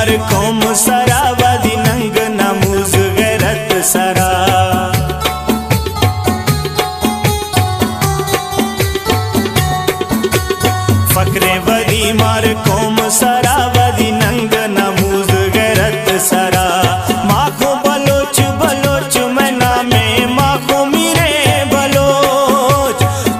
मार कौम सरा वादी नंग नमूज गैरत सरा। फकरे वदी मार कौम सरा वादी नंग नमूज गैरत सरा। माखो बलोच बलोच मैं नामे माखो मीरे बलोच।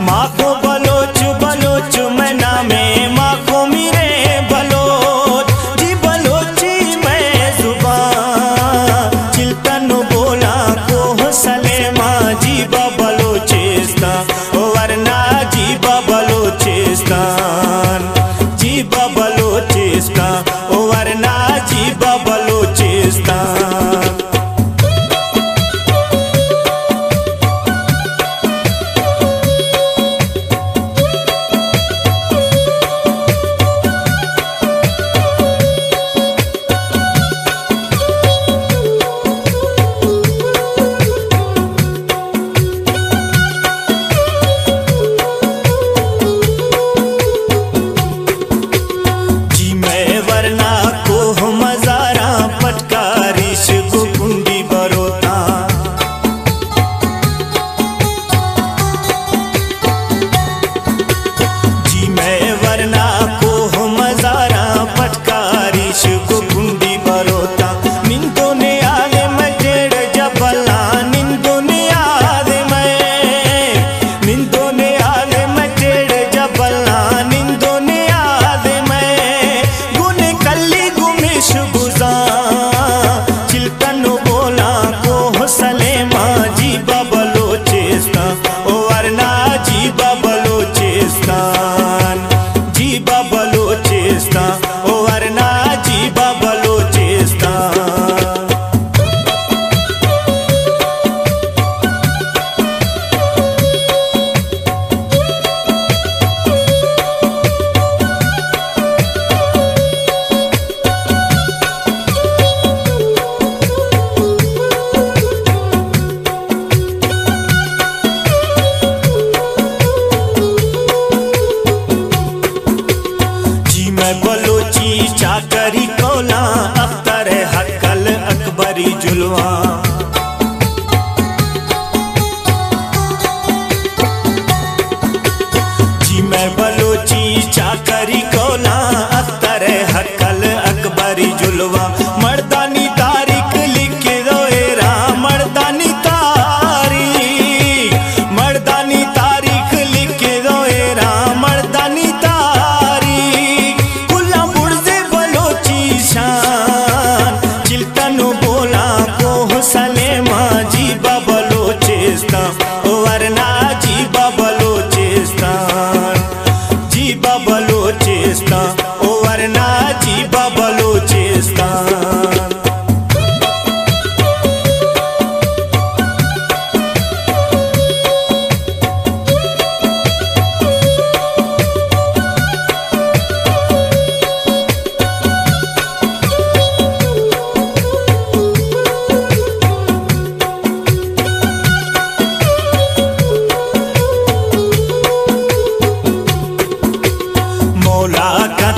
माखो बलोच बलोच मैं नामे माखो मीरे बलोच। जी बलोची मैं जुबान चिल्तन बोला को सलेमा जी बलोचिस्तान वरना जी बलोचिस्तान जी बलोचिस्तान वरना जी बलोचिस्तान। बलोची चाकरी कोला अख्तर हक्कल अकबरी जुलवा। जी मैं बलोची चाकरी कोला अख्तर हक्कल अकबरी जुलवा। मर्दानी तारीख लिख दो एरा मर्दानी तारीख। मर्दानी तारीख लिख दो एरा मर्दानी सलेमा जी बलोचिस्तान वरना जी बलोचिस्तान जी बलोचिस्तान वरना जी बलोचिस्तान। मौला का